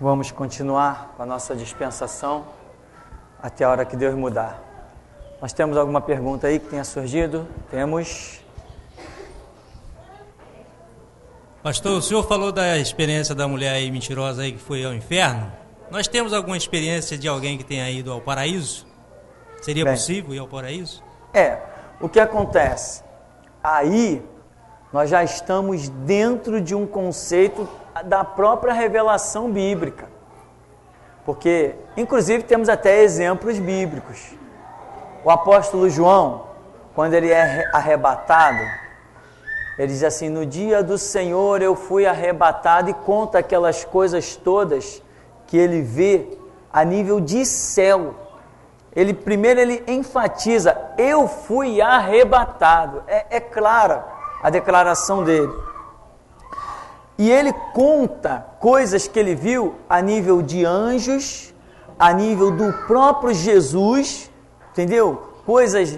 Vamos continuar com a nossa dispensação até a hora que Deus mudar. Nós temos alguma pergunta aí que tenha surgido? Temos. Pastor, o senhor falou da experiência da mulher aí mentirosa aí que foi ao inferno. Nós temos alguma experiência de alguém que tenha ido ao paraíso? Seria possível ir ao paraíso? O que acontece? Aí nós já estamos dentro de um conceito da própria revelação bíblica. Porque, inclusive, temos até exemplos bíblicos. O apóstolo João, quando ele é arrebatado, ele diz assim: no dia do Senhor eu fui arrebatado, e conta aquelas coisas todas que ele vê a nível de céu. Primeiro ele enfatiza: eu fui arrebatado. É clara a declaração dele. E ele conta coisas que ele viu a nível de anjos, a nível do próprio Jesus, entendeu? Coisas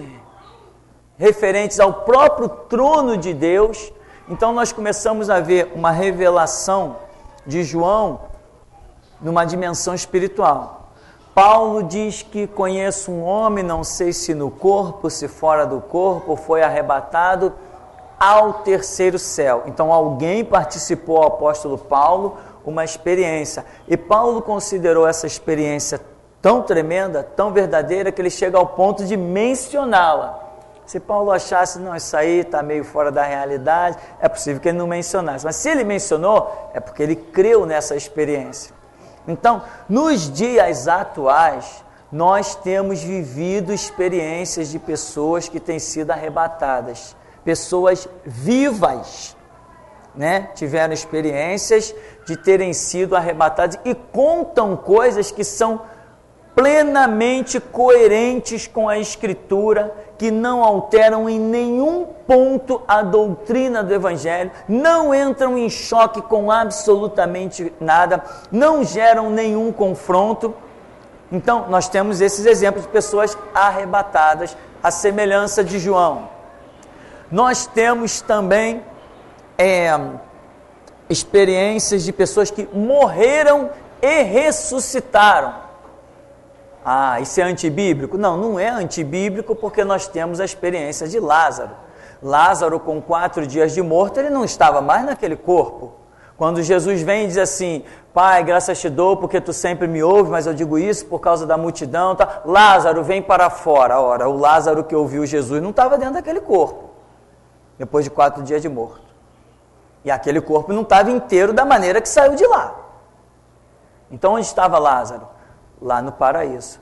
referentes ao próprio trono de Deus. Então nós começamos a ver uma revelação de João numa dimensão espiritual. Paulo diz que conheço um homem, não sei se no corpo, se fora do corpo, foi arrebatado ao terceiro céu. Então alguém participou, ao apóstolo Paulo, uma experiência. E Paulo considerou essa experiência tão tremenda, tão verdadeira, que ele chega ao ponto de mencioná-la. Se Paulo achasse, não, isso aí está meio fora da realidade, é possível que ele não mencionasse. Mas se ele mencionou, é porque ele creu nessa experiência. Então, nos dias atuais, nós temos vivido experiências de pessoas que têm sido arrebatadas. Pessoas vivas, né? Tiveram experiências de terem sido arrebatadas e contam coisas que são plenamente coerentes com a Escritura, que não alteram em nenhum ponto a doutrina do Evangelho, não entram em choque com absolutamente nada, não geram nenhum confronto. Então, nós temos esses exemplos de pessoas arrebatadas, à semelhança de João. Nós temos também experiências de pessoas que morreram e ressuscitaram. Isso é antibíblico? Não, não é antibíblico, porque nós temos a experiência de Lázaro. Lázaro, com 4 dias de morto, ele não estava mais naquele corpo. Quando Jesus vem e diz assim: Pai, graças te dou porque tu sempre me ouves, mas eu digo isso por causa da multidão. Tá? Lázaro, vem para fora. Ora, o Lázaro que ouviu Jesus não estava dentro daquele corpo, depois de 4 dias de morto. E aquele corpo não estava inteiro da maneira que saiu de lá. Então, onde estava Lázaro? Lá no paraíso.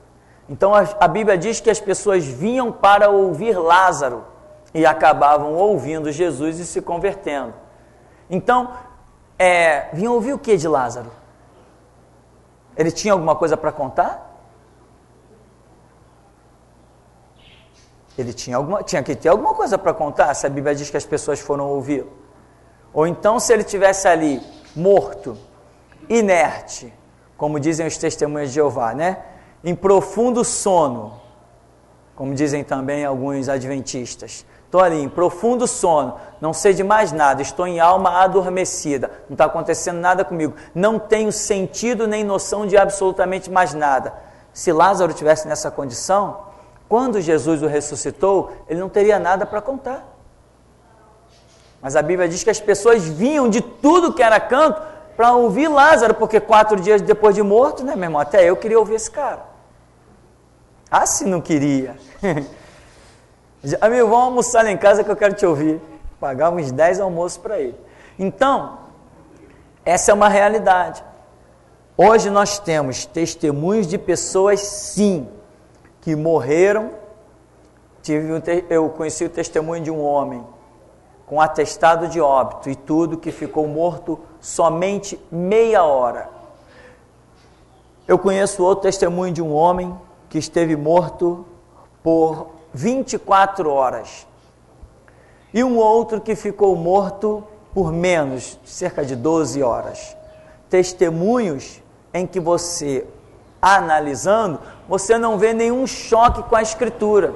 Então a Bíblia diz que as pessoas vinham para ouvir Lázaro e acabavam ouvindo Jesus e se convertendo. Então, vinham ouvir o que de Lázaro? Ele tinha alguma coisa para contar? Ele tinha que ter alguma coisa para contar, se a Bíblia diz que as pessoas foram ouvi-lo. Ou então, se ele estivesse ali morto, inerte, como dizem os testemunhos de Jeová, né? Em profundo sono, como dizem também alguns adventistas. Estou ali em profundo sono, não sei de mais nada, estou em alma adormecida, não está acontecendo nada comigo, não tenho sentido nem noção de absolutamente mais nada. Se Lázaro estivesse nessa condição, quando Jesus o ressuscitou, ele não teria nada para contar. Mas a Bíblia diz que as pessoas vinham de tudo que era canto para ouvir Lázaro, porque 4 dias depois de morto, né, meu irmão? Até eu queria ouvir esse cara. Se não queria. Amigo, vamos almoçar lá em casa que eu quero te ouvir. Pagar uns 10 almoços para ele. Então, essa é uma realidade. Hoje nós temos testemunhos de pessoas, sim, que morreram. Eu conheci o testemunho de um homem com atestado de óbito e tudo, que ficou morto somente meia hora. Eu conheço outro testemunho de um homem que esteve morto por 24 horas. E um outro que ficou morto por menos, cerca de 12 horas. Testemunhos em que você, analisando, você não vê nenhum choque com a Escritura.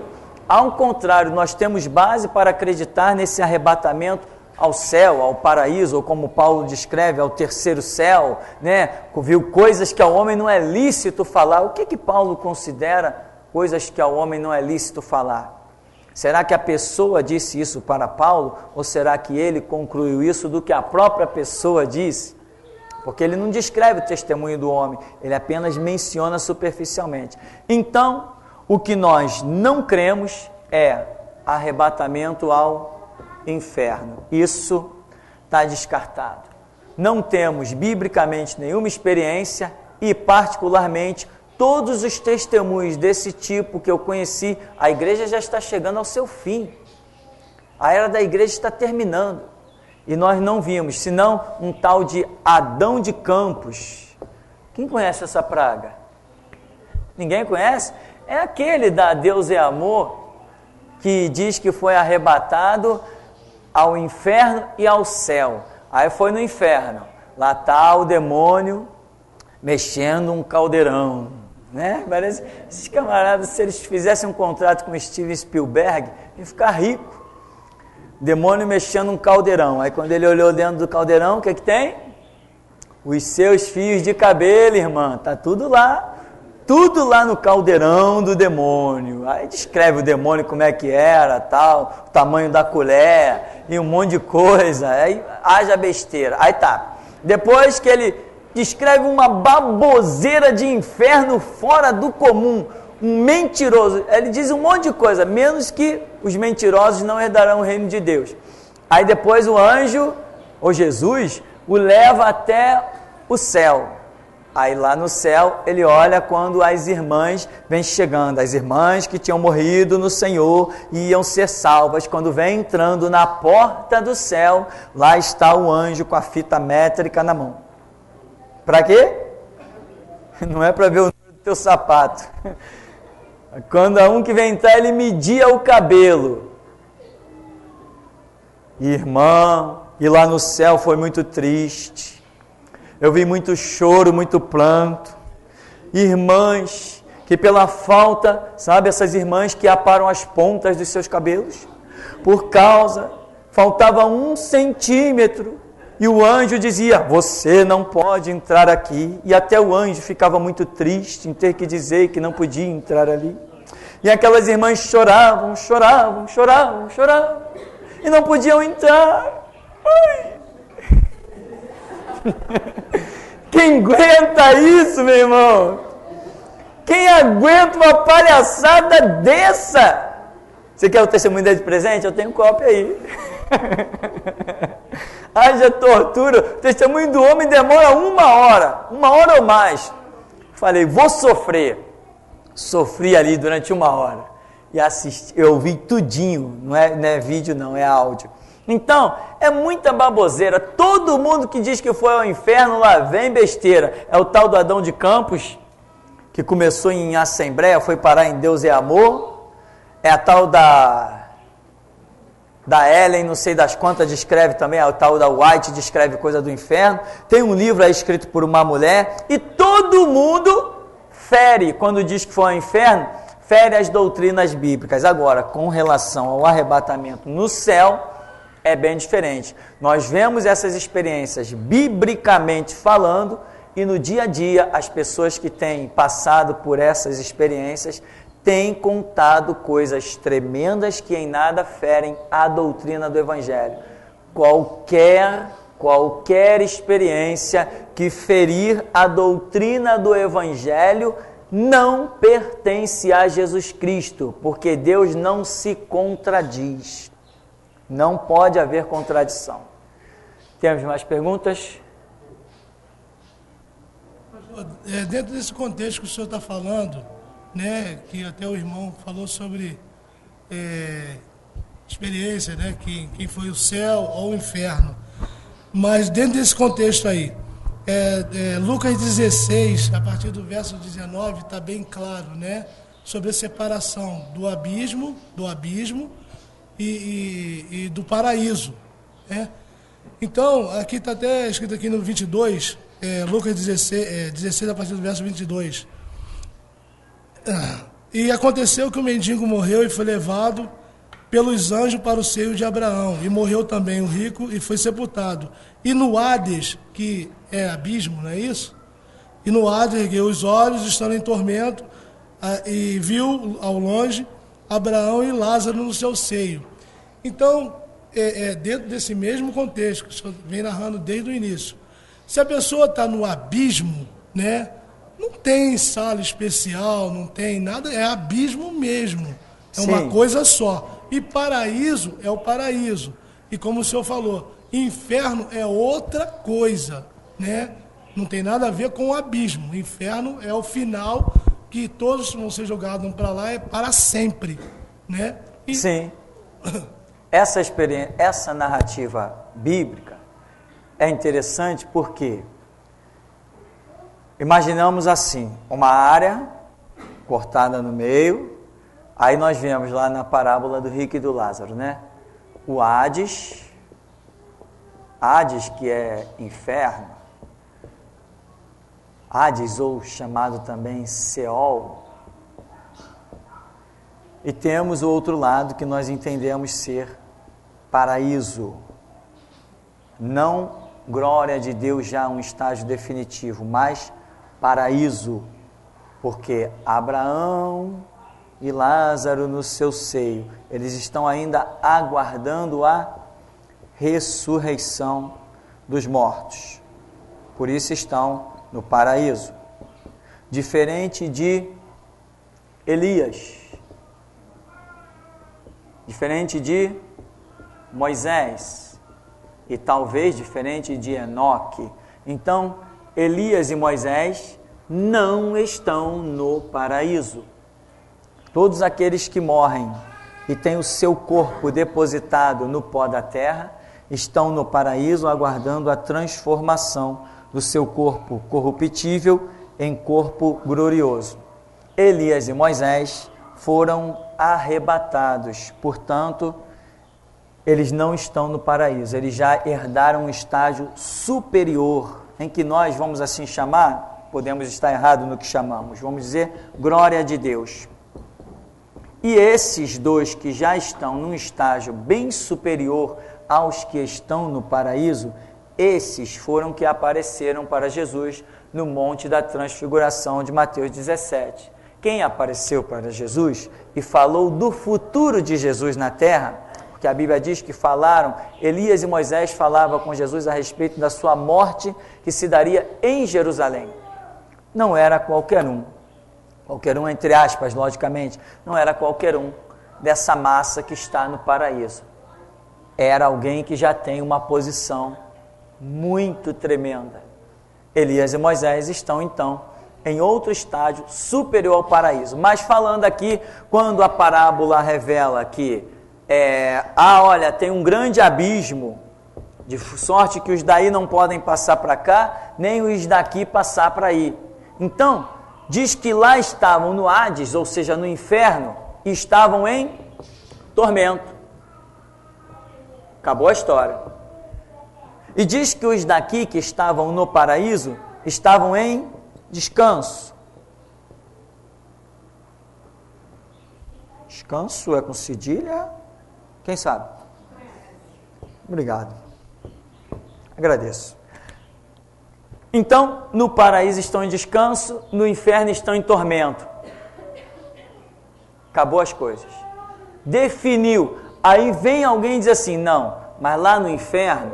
Ao contrário, nós temos base para acreditar nesse arrebatamento ao céu, ao paraíso, ou como Paulo descreve, ao terceiro céu, né? Viu coisas que ao homem não é lícito falar. O que Paulo considera coisas que ao homem não é lícito falar? Será que a pessoa disse isso para Paulo, ou será que ele concluiu isso do que a própria pessoa disse? Porque ele não descreve o testemunho do homem, ele apenas menciona superficialmente. Então, o que nós não cremos é arrebatamento ao inferno. Isso está descartado. Não temos biblicamente nenhuma experiência e, particularmente, todos os testemunhos desse tipo que eu conheci, a igreja já está chegando ao seu fim. A era da igreja está terminando. E nós não vimos, senão um tal de Adão de Campos. Quem conhece essa praga? Ninguém conhece? É aquele da Deus é Amor, que diz que foi arrebatado ao inferno e ao céu. Aí foi no inferno. Lá está o demônio mexendo um caldeirão. Né? Parece, esses camaradas, se eles fizessem um contrato com Steven Spielberg, iam ficar ricos. Demônio mexendo um caldeirão. Aí quando ele olhou dentro do caldeirão, o que tem? Os seus fios de cabelo, irmã. Está tudo lá no caldeirão do demônio. Aí descreve o demônio como é que era, tal, o tamanho da colher e um monte de coisa. Aí haja besteira. Aí tá. Depois que ele descreve uma baboseira de inferno fora do comum, um mentiroso, ele diz um monte de coisa, menos que os mentirosos não herdarão o reino de Deus. Aí depois o anjo, ou Jesus, o leva até o céu. Aí lá no céu, ele olha quando as irmãs vêm chegando, as irmãs que tinham morrido no Senhor e iam ser salvas. Quando vem entrando na porta do céu, lá está o anjo com a fita métrica na mão. Para quê? Não é para ver o número do teu sapato. Quando a um que vem entrar, ele media o cabelo. Irmão, e lá no céu foi muito triste. Eu vi muito choro, muito pranto. Irmãs que pela falta, sabe, essas irmãs que aparam as pontas dos seus cabelos, por causa, faltava 1 centímetro. E o anjo dizia, você não pode entrar aqui. E até o anjo ficava muito triste em ter que dizer que não podia entrar ali. E aquelas irmãs choravam. E não podiam entrar. Ai. Quem aguenta isso, meu irmão? Quem aguenta uma palhaçada dessa? Você quer o testemunho dele de presente? Eu tenho cópia aí. Haja tortura. O testemunho do homem demora 1 hora. 1 hora ou mais. Falei, vou sofrer. Sofri ali durante 1 hora. E assisti, eu ouvi tudinho. Não é vídeo não, é áudio. Então, é muita baboseira. Todo mundo que diz que foi ao inferno, lá vem besteira. É o tal do Adão de Campos, que começou em Assembleia, foi parar em Deus é Amor. É a tal da Ellen, não sei das quantas, descreve também, a tal da White descreve coisa do inferno. Tem um livro aí escrito por uma mulher, e todo mundo fere, quando diz que foi ao inferno, fere as doutrinas bíblicas. Agora, com relação ao arrebatamento no céu, é bem diferente. Nós vemos essas experiências biblicamente falando, e no dia a dia, as pessoas que têm passado por essas experiências têm contado coisas tremendas que em nada ferem a doutrina do Evangelho. Qualquer experiência que ferir a doutrina do Evangelho não pertence a Jesus Cristo, porque Deus não se contradiz. Não pode haver contradição. Temos mais perguntas? Dentro desse contexto que o senhor está falando, né, que até o irmão falou sobre experiência, né, quem foi o céu ou o inferno. Mas dentro desse contexto aí, Lucas 16, a partir do verso 19, está bem claro, né, sobre a separação do abismo e do paraíso, né? Então, aqui está até escrito aqui no 22, Lucas 16, a partir do verso 22. E aconteceu que o mendigo morreu e foi levado pelos anjos para o seio de Abraão, e morreu também o rico e foi sepultado. E no Hades, que é abismo, não é isso? E no Hades ergueu os olhos, estando em tormento, e viu ao longe Abraão e Lázaro no seu seio. Então, dentro desse mesmo contexto que o senhor vem narrando desde o início, se a pessoa está no abismo, né, não tem sala especial, não tem nada, é abismo mesmo, é uma coisa só. E paraíso é o paraíso. E como o senhor falou, inferno é outra coisa, né? Não tem nada a ver com o abismo. O inferno é o final, que todos vão ser jogados para lá, é para sempre, né? E... Sim. Essa experiência, essa narrativa bíblica é interessante porque imaginamos assim, uma área cortada no meio, aí nós vemos lá na parábola do rico e do Lázaro, né? O Hades, que é inferno, Hades, ou chamado também Seol, e temos o outro lado que nós entendemos ser paraíso, não glória de Deus já um estágio definitivo, mas paraíso, porque Abraão e Lázaro no seu seio, eles estão ainda aguardando a ressurreição dos mortos, por isso estão no paraíso, diferente de Elias, diferente de Moisés e talvez diferente de Enoque. Então, Elias e Moisés não estão no paraíso. Todos aqueles que morrem e têm o seu corpo depositado no pó da terra estão no paraíso aguardando a transformação do seu corpo corruptível em corpo glorioso. Elias e Moisés foram arrebatados, portanto, eles não estão no paraíso, eles já herdaram um estágio superior, em que nós vamos assim chamar, podemos estar errado no que chamamos, vamos dizer, glória de Deus. E esses dois que já estão num estágio bem superior aos que estão no paraíso, esses foram que apareceram para Jesus no Monte da Transfiguração de Mateus 17. Quem apareceu para Jesus e falou do futuro de Jesus na terra, porque a Bíblia diz que falaram, Elias e Moisés falavam com Jesus a respeito da sua morte que se daria em Jerusalém. Não era qualquer um entre aspas, logicamente, não era qualquer um dessa massa que está no paraíso. Era alguém que já tem uma posição muito tremenda. Elias e Moisés estão então em outro estágio superior ao paraíso. Mas falando aqui, quando a parábola revela que olha, tem um grande abismo, de sorte que os daí não podem passar para cá, nem os daqui passar para aí. Então, diz que lá estavam no Hades, ou seja, no inferno, e estavam em tormento. Acabou a história. E diz que os daqui que estavam no paraíso estavam em descanso. Descanso é com cedilha? Quem sabe? Obrigado. Agradeço. Então, no paraíso estão em descanso, no inferno estão em tormento. Acabou as coisas. Definiu. Aí vem alguém e diz assim, não, mas lá no inferno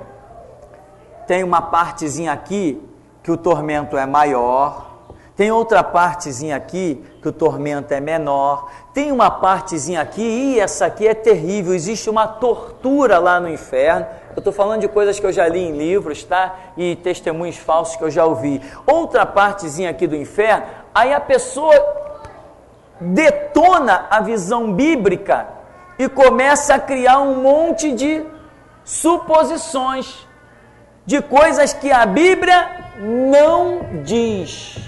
tem uma partezinha aqui que o tormento é maior, tem outra partezinha aqui que o tormento é menor, tem uma partezinha aqui, e essa aqui é terrível, existe uma tortura lá no inferno. Eu estou falando de coisas que eu já li em livros, tá? E testemunhos falsos que eu já ouvi. Outra partezinha aqui do inferno, aí a pessoa detona a visão bíblica e começa a criar um monte de suposições, de coisas que a Bíblia não diz.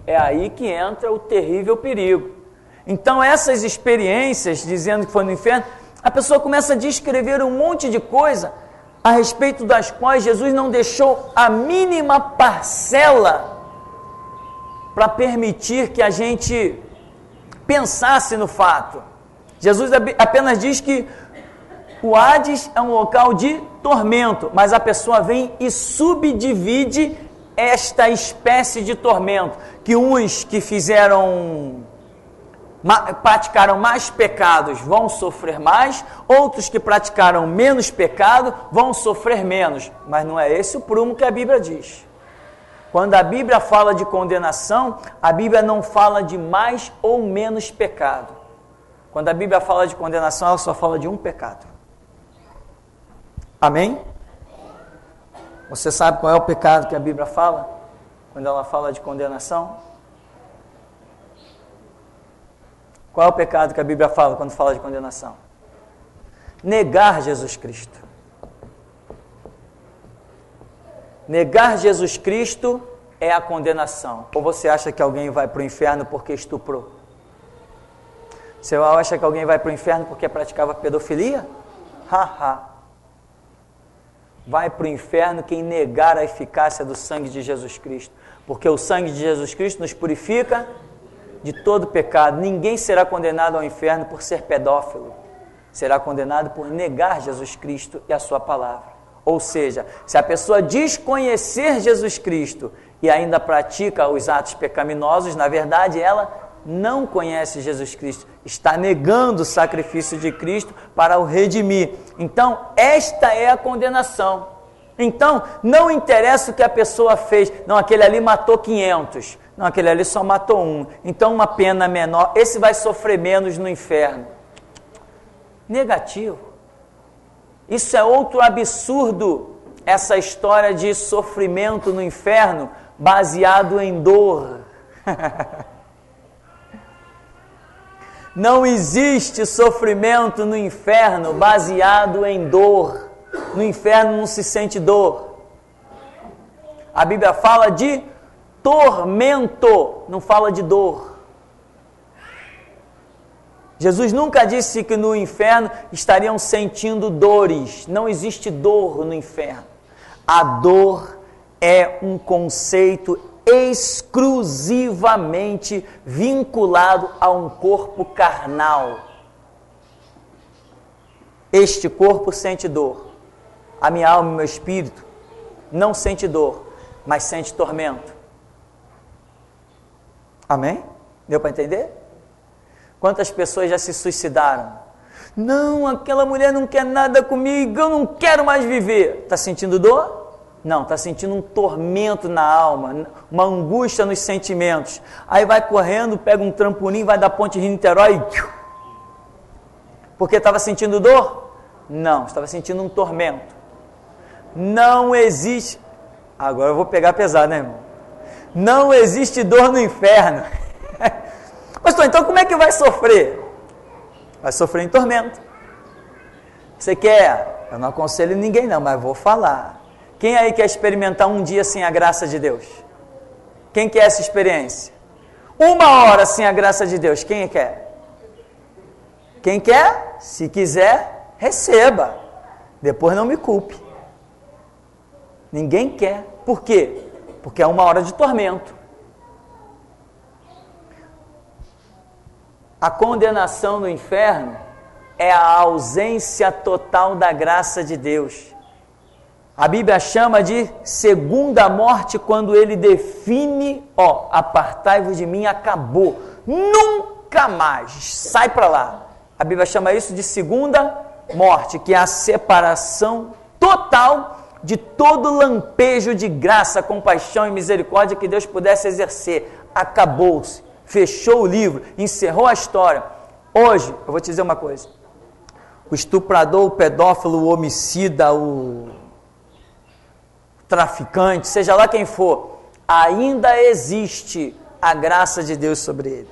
É aí que entra o terrível perigo. Então essas experiências, dizendo que foi no inferno, a pessoa começa a descrever um monte de coisa a respeito das quais Jesus não deixou a mínima parcela para permitir que a gente pensasse no fato. Jesus apenas diz que o Hades é um local de tormento, mas a pessoa vem e subdivide esta espécie de tormento, que uns que praticaram mais pecados vão sofrer mais, outros que praticaram menos pecado vão sofrer menos, mas não é esse o prumo que a Bíblia diz. Quando a Bíblia fala de condenação, a Bíblia não fala de mais ou menos pecado. Quando a Bíblia fala de condenação, ela só fala de um pecado. Amém? Você sabe qual é o pecado que a Bíblia fala? Quando ela fala de condenação? Qual é o pecado que a Bíblia fala quando fala de condenação? Negar Jesus Cristo. Negar Jesus Cristo é a condenação. Ou você acha que alguém vai para o inferno porque estuprou? Você acha que alguém vai para o inferno porque praticava pedofilia? Haha. Vai para o inferno quem negar a eficácia do sangue de Jesus Cristo. Porque o sangue de Jesus Cristo nos purifica de todo pecado. Ninguém será condenado ao inferno por ser pedófilo. Será condenado por negar Jesus Cristo e a sua palavra. Ou seja, se a pessoa diz conhecer Jesus Cristo e ainda pratica os atos pecaminosos, na verdade ela não conhece Jesus Cristo, está negando o sacrifício de Cristo para o redimir. Então, esta é a condenação. Então, não interessa o que a pessoa fez. Não, aquele ali matou 500. Não, aquele ali só matou 1. Então, uma pena menor. Esse vai sofrer menos no inferno. Negativo. Isso é outro absurdo, essa história de sofrimento no inferno baseado em dor. Não existe sofrimento no inferno baseado em dor. No inferno não se sente dor. A Bíblia fala de tormento, não fala de dor. Jesus nunca disse que no inferno estariam sentindo dores. Não existe dor no inferno. A dor é um conceito exclusivamente vinculado a um corpo carnal. Este corpo sente dor. A minha alma e o meu espírito não sente dor, mas sente tormento. Amém? Deu para entender? Quantas pessoas já se suicidaram? Não, aquela mulher não quer nada comigo, eu não quero mais viver. Está sentindo dor? Não, está sentindo um tormento na alma, uma angústia nos sentimentos. Aí vai correndo, pega um trampolim, vai da Ponte Rio-Niterói. Porque estava sentindo dor? Não, estava sentindo um tormento. Não existe... Agora eu vou pegar pesado, né, irmão? Não existe dor no inferno. Pastor, então como é que vai sofrer? Vai sofrer em tormento. Você quer? Eu não aconselho ninguém não, mas vou falar. Quem aí quer experimentar um dia sem a graça de Deus? Quem quer essa experiência? 1 hora sem a graça de Deus, quem quer? Quem quer? Se quiser, receba. Depois não me culpe. Ninguém quer. Por quê? Porque é 1 hora de tormento. A condenação no inferno é a ausência total da graça de Deus. A Bíblia chama de segunda morte quando ele define, apartai-vos de mim, acabou. Nunca mais, sai para lá. A Bíblia chama isso de segunda morte, que é a separação total de todo lampejo de graça, compaixão e misericórdia que Deus pudesse exercer. Acabou-se, fechou o livro, encerrou a história. Hoje, eu vou te dizer uma coisa, o estuprador, o pedófilo, o homicida, o traficante, seja lá quem for, ainda existe a graça de Deus sobre ele.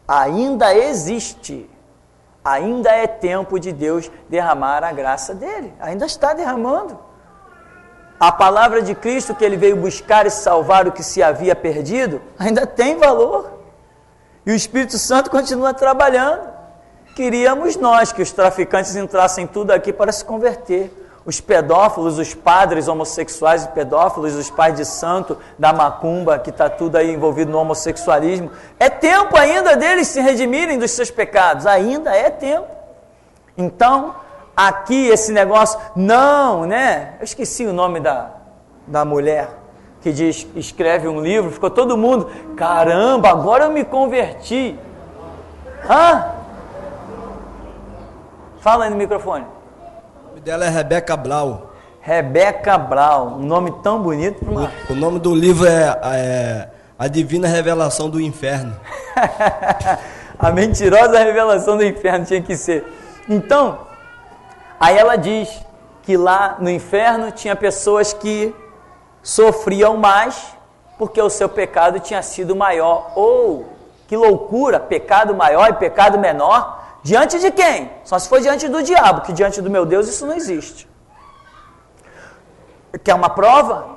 Ainda existe. Ainda é tempo de Deus derramar a graça dele. Ainda está derramando. A palavra de Cristo que ele veio buscar e salvar o que se havia perdido, ainda tem valor. E o Espírito Santo continua trabalhando. Queríamos nós que os traficantes entrassem tudo aqui para se converter. os pedófilos, os padres homossexuais e pedófilos, os pais de santo da macumba, que está tudo aí envolvido no homossexualismo. É tempo ainda deles se redimirem dos seus pecados, ainda é tempo. Então, aqui esse negócio, não, né? Eu esqueci o nome da mulher que escreve um livro, ficou todo mundo, caramba, agora eu me converti. Hã? Fala aí no microfone. O nome dela é Rebeca Blau. Rebeca Blau, um nome tão bonito. O nome do livro é A Divina Revelação do Inferno. A mentirosa revelação do inferno tinha que ser. Então, aí ela diz que lá no inferno tinha pessoas que sofriam mais porque o seu pecado tinha sido maior. Ou, que loucura, pecado maior e pecado menor. Diante de quem? Só se for diante do diabo, que diante do meu Deus isso não existe. Quer uma prova?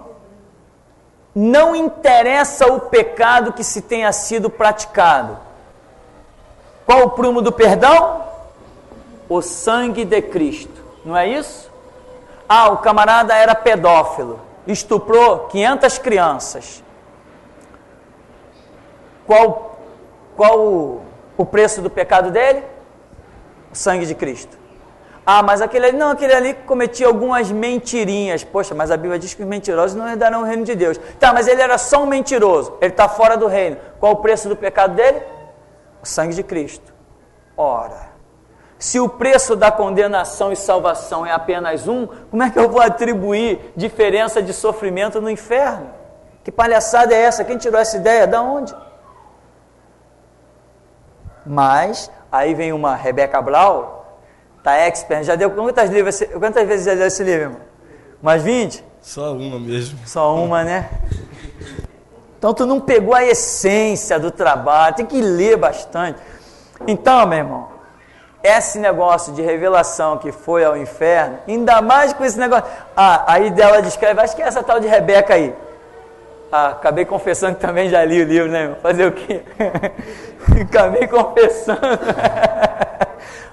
Não interessa o pecado que se tenha sido praticado. Qual o prumo do perdão? O sangue de Cristo. Não é isso? Ah, o camarada era pedófilo, estuprou 500 crianças. Qual o preço do pecado dele? O sangue de Cristo. Ah, mas aquele ali cometia algumas mentirinhas. Poxa, mas a Bíblia diz que os mentirosos não herdarão o reino de Deus. Tá, mas ele era só um mentiroso, ele está fora do reino. Qual o preço do pecado dele? O sangue de Cristo. Ora, se o preço da condenação e salvação é apenas um, como é que eu vou atribuir diferença de sofrimento no inferno? Que palhaçada é essa? Quem tirou essa ideia? Da onde? Mas, aí vem uma Rebeca Blau, tá expert, já deu quantas vezes já leu esse livro, irmão? Mais 20? Só uma mesmo. Só uma, né? Então tu não pegou a essência do trabalho, tem que ler bastante. Então, meu irmão, esse negócio de revelação que foi ao inferno, ainda mais com esse negócio... Ah, aí dela descreve, acho que é essa tal de Rebeca aí. Ah, acabei confessando que também já li o livro, né, irmão? Fazer o quê? Acabei confessando.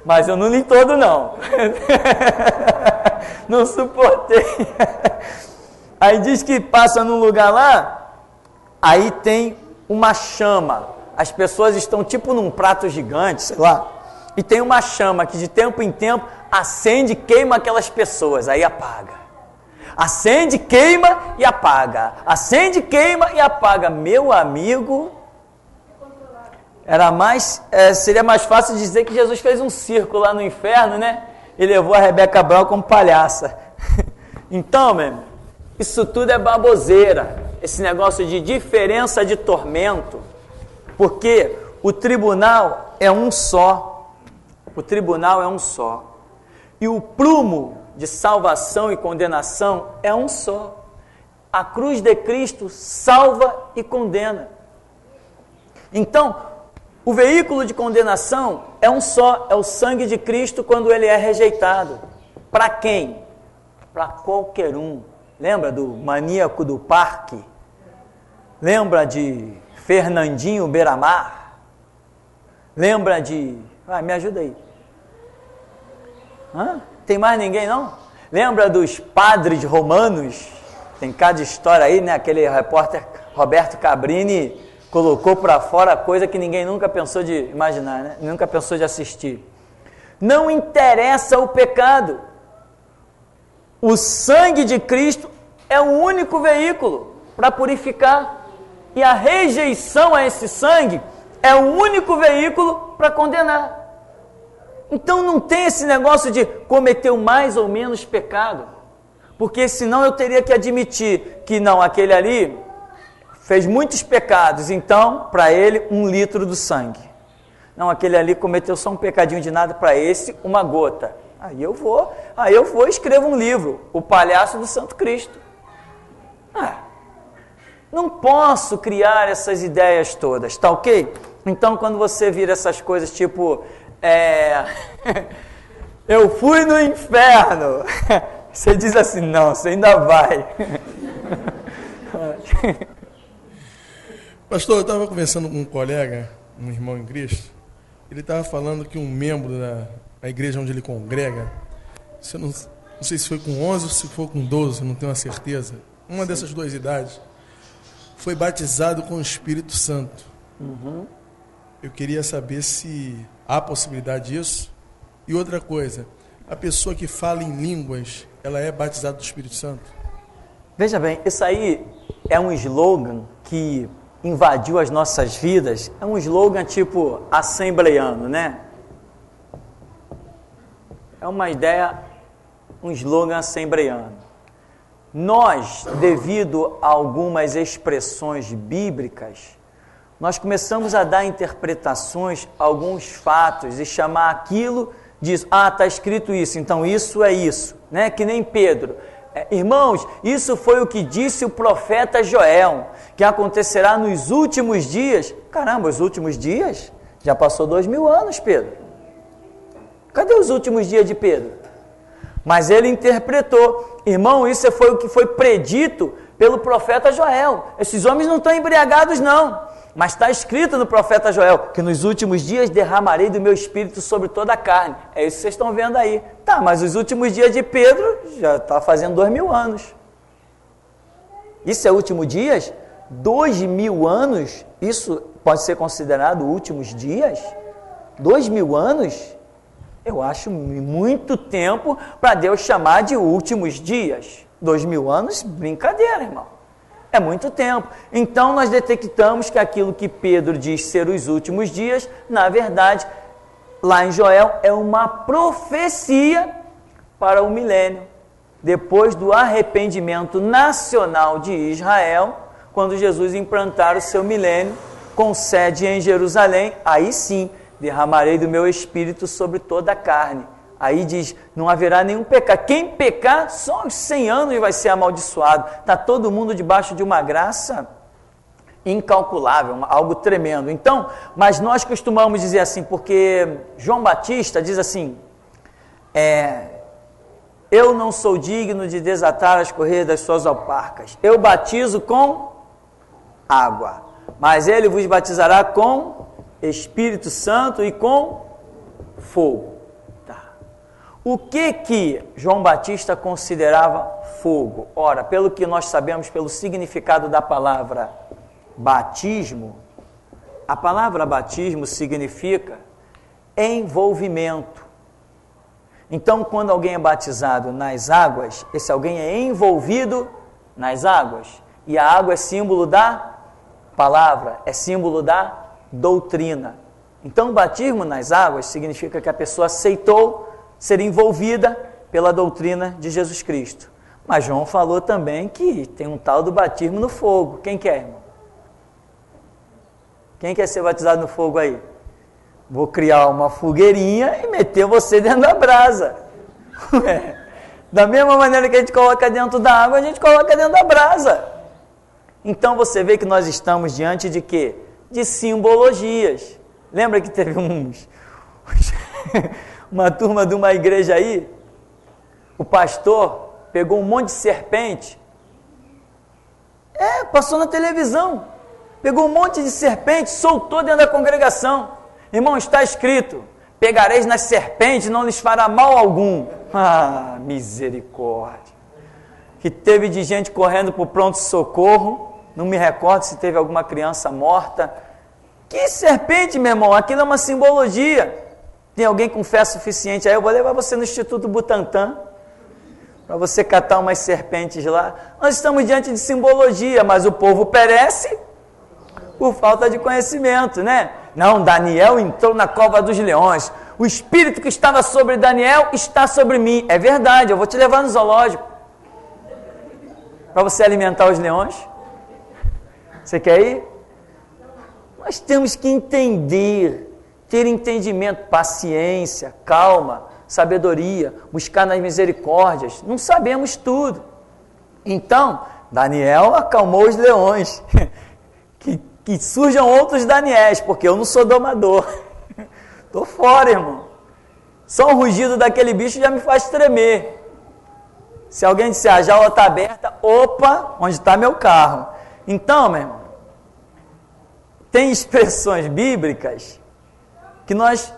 Mas eu não li todo, não. Não suportei. Aí diz que passa num lugar lá, aí tem uma chama. As pessoas estão tipo num prato gigante, sei lá, e tem uma chama que de tempo em tempo acende e queima aquelas pessoas, aí apaga. Acende, queima e apaga. Acende, queima e apaga. Meu amigo, seria mais fácil dizer que Jesus fez um circo lá no inferno, né? E levou a Rebeca Blau como palhaça. Então, meu irmão, isso tudo é baboseira. Esse negócio de diferença de tormento. Porque o tribunal é um só. O tribunal é um só. E o prumo de salvação e condenação é um só. A cruz de Cristo salva e condena. Então, o veículo de condenação é um só, é o sangue de Cristo quando ele é rejeitado. Para quem? Para qualquer um. Lembra do maníaco do parque? Lembra de Fernandinho Beiramar? Lembra de... me ajuda aí. Tem mais ninguém, não? Lembra dos padres romanos? Tem cada história aí, né? Aquele repórter Roberto Cabrini colocou para fora coisa que ninguém nunca pensou de imaginar, né? Nunca pensou de assistir. Não interessa o pecado. O sangue de Cristo é o único veículo para purificar. E a rejeição a esse sangue é o único veículo para condenar. Então não tem esse negócio de cometeu mais ou menos pecado, porque senão eu teria que admitir que não, aquele ali fez muitos pecados, então para ele 1 litro do sangue. Não, aquele ali cometeu só um pecadinho de nada, para esse uma gota. Aí eu vou e escrevo um livro, O Palhaço do Santo Cristo. Não posso criar essas ideias todas, tá ok? Então quando você vira essas coisas tipo... eu fui no inferno. Você diz assim, não, você ainda vai. Pastor, eu estava conversando com um colega, um irmão em Cristo. Ele estava falando que um membro da igreja onde ele congrega, não sei se foi com 11 ou se foi com 12, não tenho a certeza, uma dessas duas idades, foi batizado com o Espírito Santo. Eu queria saber se há possibilidade disso. E outra coisa, a pessoa que fala em línguas, ela é batizada do Espírito Santo? Veja bem, isso aí é um slogan que invadiu as nossas vidas, é um slogan tipo assembleiano, né? É uma ideia, um slogan assembleiano. Nós, devido a algumas expressões bíblicas, nós começamos a dar interpretações a alguns fatos e chamar aquilo de, está escrito isso, então isso é isso, né? Que nem Pedro. Irmãos, isso foi o que disse o profeta Joel, que acontecerá nos últimos dias. Caramba, os últimos dias? Já passou 2000 anos, Pedro. Cadê os últimos dias de Pedro? Mas ele interpretou. Irmão, isso foi o que foi predito pelo profeta Joel. Esses homens não estão embriagados, não. Mas está escrito no profeta Joel, que nos últimos dias derramarei do meu espírito sobre toda a carne. É isso que vocês estão vendo aí. Tá, mas os últimos dias de Pedro já está fazendo 2000 anos. Isso é últimos dias? 2000 anos? Isso pode ser considerado últimos dias? 2000 anos? Eu acho muito tempo para Deus chamar de últimos dias. 2000 anos? Brincadeira, irmão. É muito tempo. Então nós detectamos que aquilo que Pedro diz ser os últimos dias, na verdade, lá em Joel, é uma profecia para o milênio. Depois do arrependimento nacional de Israel, quando Jesus implantar o seu milênio, com sede em Jerusalém, aí sim, derramarei do meu espírito sobre toda a carne. Aí diz, não haverá nenhum pecado. Quem pecar, só aos 100 anos vai ser amaldiçoado. Está todo mundo debaixo de uma graça incalculável, algo tremendo. Então, mas nós costumamos dizer assim, porque João Batista diz assim, eu não sou digno de desatar as correias das suas alparcas. Eu batizo com água, mas ele vos batizará com Espírito Santo e com fogo. O que João Batista considerava fogo? Ora, pelo que nós sabemos, pelo significado da palavra batismo, a palavra batismo significa envolvimento. Então, quando alguém é batizado nas águas, esse alguém é envolvido nas águas. E a água é símbolo da palavra, é símbolo da doutrina. Então, o batismo nas águas significa que a pessoa aceitou ser envolvida pela doutrina de Jesus Cristo. Mas João falou também que tem um tal do batismo no fogo. Quem quer, irmão? Quem quer ser batizado no fogo aí? Vou criar uma fogueirinha e meter você dentro da brasa. Da mesma maneira que a gente coloca dentro da água, a gente coloca dentro da brasa. Então você vê que nós estamos diante de quê? De simbologias. Lembra que teve uma turma de uma igreja aí, o pastor pegou um monte de serpente, passou na televisão, pegou um monte de serpente, soltou dentro da congregação. Irmão, está escrito, pegareis nas serpentes, não lhes fará mal algum. Ah, misericórdia. Que teve de gente correndo para o pronto-socorro, não me recordo se teve alguma criança morta. Que serpente, meu irmão, aquilo é uma simbologia. Tem alguém com fé suficiente aí? Eu vou levar você no Instituto Butantan para você catar umas serpentes lá. Nós estamos diante de simbologia, mas o povo perece por falta de conhecimento, né? Não, Daniel entrou na cova dos leões. O espírito que estava sobre Daniel está sobre mim. É verdade, eu vou te levar no zoológico para você alimentar os leões. Você quer ir? Nós temos que entender, ter entendimento, paciência, calma, sabedoria, buscar nas misericórdias. Não sabemos tudo. Então, Daniel acalmou os leões. Que surjam outros Daniéis, porque eu não sou domador. Estou fora, irmão. Só o rugido daquele bicho já me faz tremer. Se alguém disser, a jaula está aberta, opa, onde está meu carro? Então, meu irmão, tem expressões bíblicas que nós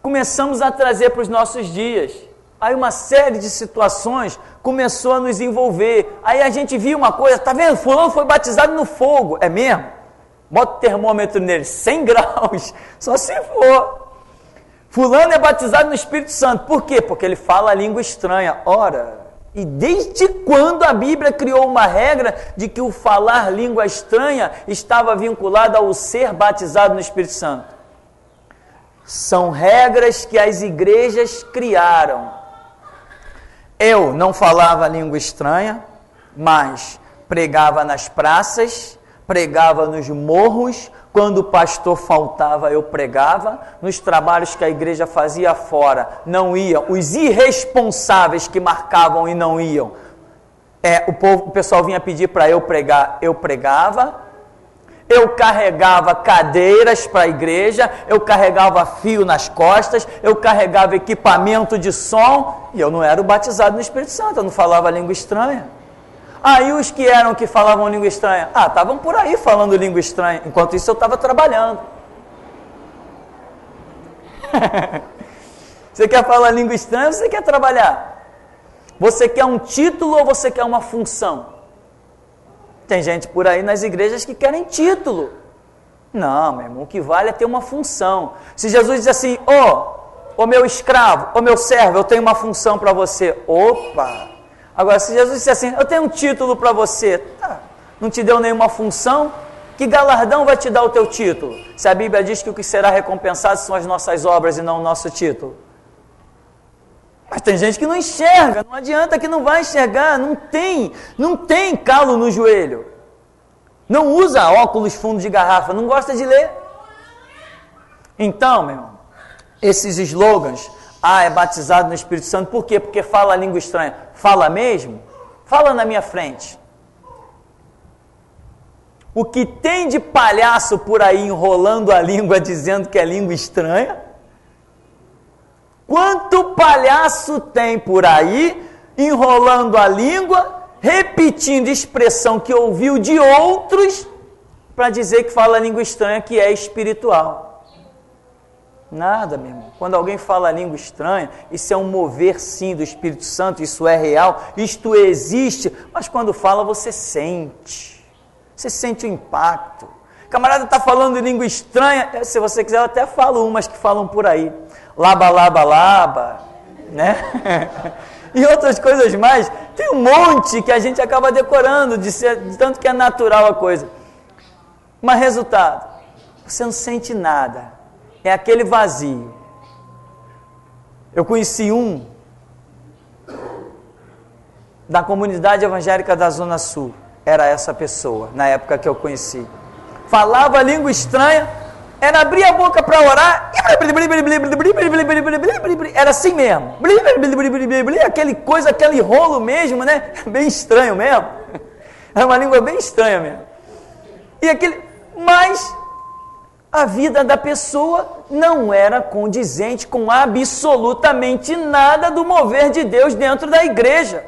começamos a trazer para os nossos dias. Aí uma série de situações começou a nos envolver. Aí a gente viu uma coisa, tá vendo? Fulano foi batizado no fogo. É mesmo? Bota o termômetro nele, 100 graus, só se for. Fulano é batizado no Espírito Santo. Por quê? Porque ele fala a língua estranha. Ora, e desde quando a Bíblia criou uma regra de que o falar língua estranha estava vinculado ao ser batizado no Espírito Santo? São regras que as igrejas criaram. Eu não falava língua estranha, mas pregava nas praças, pregava nos morros, quando o pastor faltava eu pregava, nos trabalhos que a igreja fazia fora, não iam, os irresponsáveis que marcavam e não iam, o pessoal vinha pedir para eu pregar, eu pregava, eu carregava cadeiras para a igreja, eu carregava fio nas costas, eu carregava equipamento de som, e eu não era o batizado no Espírito Santo, eu não falava língua estranha. Aí os que falavam língua estranha, estavam por aí falando língua estranha, enquanto isso eu estava trabalhando. Você quer falar língua estranha ou você quer trabalhar? Você quer um título ou você quer uma função? Tem gente por aí nas igrejas que querem título. Não, meu irmão, o que vale é ter uma função. Se Jesus diz assim, ô meu escravo, ô meu servo, eu tenho uma função para você. Opa! Agora, se Jesus disser assim, eu tenho um título para você, não te deu nenhuma função, que galardão vai te dar o teu título? Se a Bíblia diz que o que será recompensado são as nossas obras e não o nosso título. Mas tem gente que não enxerga, não adianta que não vai enxergar, não tem calo no joelho. Não usa óculos fundo de garrafa, não gosta de ler. Então, meu irmão, esses slogans, é batizado no Espírito Santo, por quê? Porque fala a língua estranha. Fala mesmo? Fala na minha frente. O que tem de palhaço por aí enrolando a língua dizendo que é língua estranha? Quanto palhaço tem por aí enrolando a língua, repetindo expressão que ouviu de outros para dizer que fala a língua estranha, que é espiritual? Nada, meu irmão. Quando alguém fala a língua estranha, isso é um mover sim do Espírito Santo, isso é real, isto existe, mas quando fala você sente o impacto. O camarada está falando língua estranha, se você quiser eu até falo umas que falam por aí, laba, laba, laba, né? E outras coisas mais, tem um monte que a gente acaba decorando, de tanto que é natural a coisa. Mas resultado, você não sente nada. É aquele vazio. Eu conheci um da comunidade evangélica da Zona Sul. Era essa pessoa, na época que eu conheci. Falava língua estranha, era abrir a boca para orar, era assim mesmo. Aquele rolo mesmo, né? Bem estranho mesmo. Era uma língua bem estranha mesmo. Mas a vida da pessoa não era condizente com absolutamente nada do mover de Deus dentro da igreja.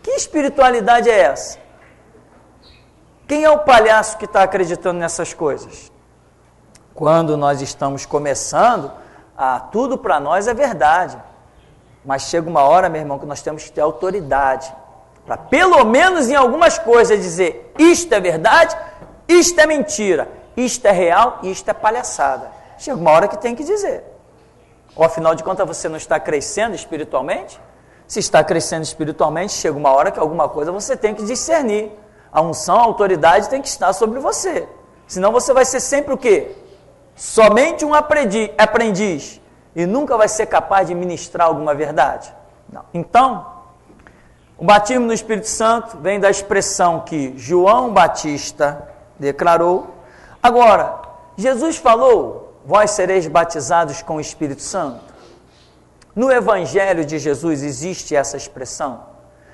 Que espiritualidade é essa? Quem é o palhaço que está acreditando nessas coisas? Quando nós estamos começando, tudo para nós é verdade. Mas chega uma hora, meu irmão, que nós temos que ter autoridade. Para pelo menos em algumas coisas dizer, isto é verdade, isto é mentira. Isto é real e isto é palhaçada. Chega uma hora que tem que dizer. Ou afinal de contas você não está crescendo espiritualmente? Se está crescendo espiritualmente, chega uma hora que alguma coisa você tem que discernir. A unção, a autoridade tem que estar sobre você. Senão você vai ser sempre o quê? Somente um aprendiz. E nunca vai ser capaz de ministrar alguma verdade. Não. Então, o batismo no Espírito Santo vem da expressão que João Batista declarou. Agora, Jesus falou, vós sereis batizados com o Espírito Santo. No Evangelho de Jesus existe essa expressão.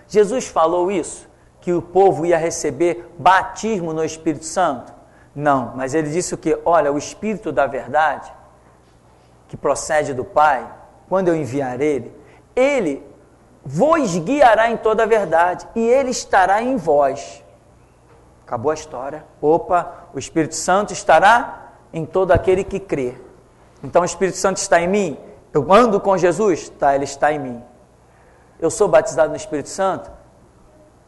Jesus falou isso, que o povo ia receber batismo no Espírito Santo. Não, mas ele disse o quê? Olha, o Espírito da verdade, que procede do Pai, quando eu enviar ele vos guiará em toda a verdade, e ele estará em vós. Acabou a história. Opa, o Espírito Santo estará em todo aquele que crê. Então o Espírito Santo está em mim? Eu ando com Jesus? Tá, Ele está em mim. Eu sou batizado no Espírito Santo?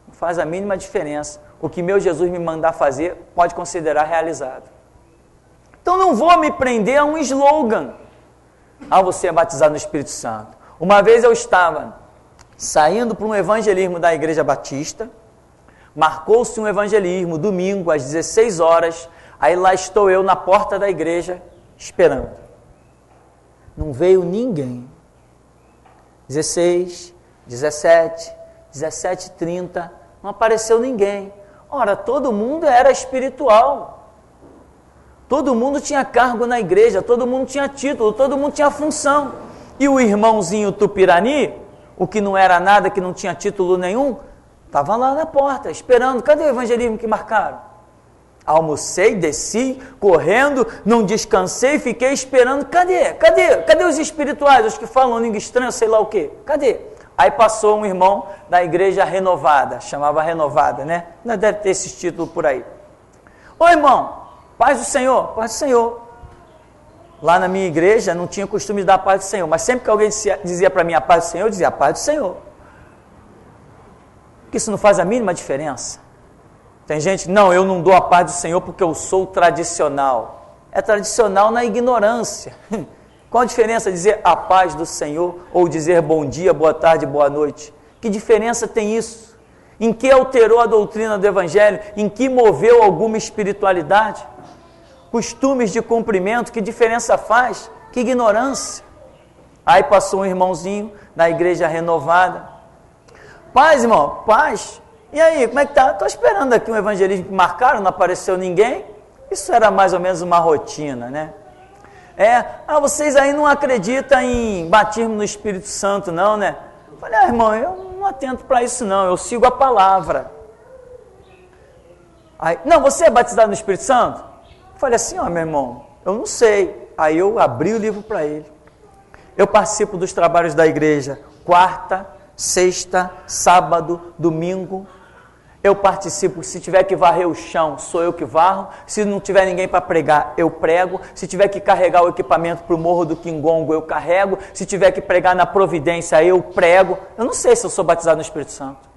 Não faz a mínima diferença. O que meu Jesus me mandar fazer, pode considerar realizado. Então não vou me prender a um slogan. Você é batizado no Espírito Santo. Uma vez eu estava saindo para um evangelismo da Igreja Batista, marcou-se um evangelismo, domingo, às 16 horas, aí lá estou eu na porta da igreja, esperando. Não veio ninguém. 16, 17, 17h30, não apareceu ninguém. Ora, todo mundo era espiritual. Todo mundo tinha cargo na igreja, todo mundo tinha título, todo mundo tinha função. E o irmãozinho Tupirani, o que não era nada, que não tinha título nenhum, estava lá na porta, esperando. Cadê o evangelismo que marcaram? Almocei, desci, correndo, não descansei, fiquei esperando. Cadê os espirituais, os que falam língua estranha, sei lá o quê? Cadê? Aí passou um irmão da igreja renovada, chamava renovada, né? Não deve ter esses títulos por aí. Ô irmão, paz do Senhor, paz do Senhor. Lá na minha igreja não tinha costume de dar a paz do Senhor, mas sempre que alguém dizia para mim a paz do Senhor, eu dizia a paz do Senhor. Porque isso não faz a mínima diferença. Tem gente, não, eu não dou a paz do Senhor porque eu sou tradicional. É tradicional na ignorância. Qual a diferença de dizer a paz do Senhor ou dizer bom dia, boa tarde, boa noite? Que diferença tem isso? Em que alterou a doutrina do Evangelho? Em que moveu alguma espiritualidade? Costumes de cumprimento, que diferença faz? Que ignorância. Aí passou um irmãozinho na igreja renovada. Paz, irmão, paz. E aí, como é que tá? Estou esperando aqui um evangelismo que marcaram, não apareceu ninguém. Isso era mais ou menos uma rotina, né? Vocês aí não acreditam em batismo no Espírito Santo, não, né? Eu falei, irmão, eu não atento para isso, não. Eu sigo a palavra. Aí, não, você é batizado no Espírito Santo? Eu falei assim, meu irmão, eu não sei. Aí eu abri o livro para ele. Eu participo dos trabalhos da igreja quarta, sexta, sábado, domingo. Eu participo, se tiver que varrer o chão, sou eu que varro. Se não tiver ninguém para pregar, eu prego. Se tiver que carregar o equipamento para o Morro do Quingongo, eu carrego. Se tiver que pregar na Providência, eu prego. Eu não sei se eu sou batizado no Espírito Santo.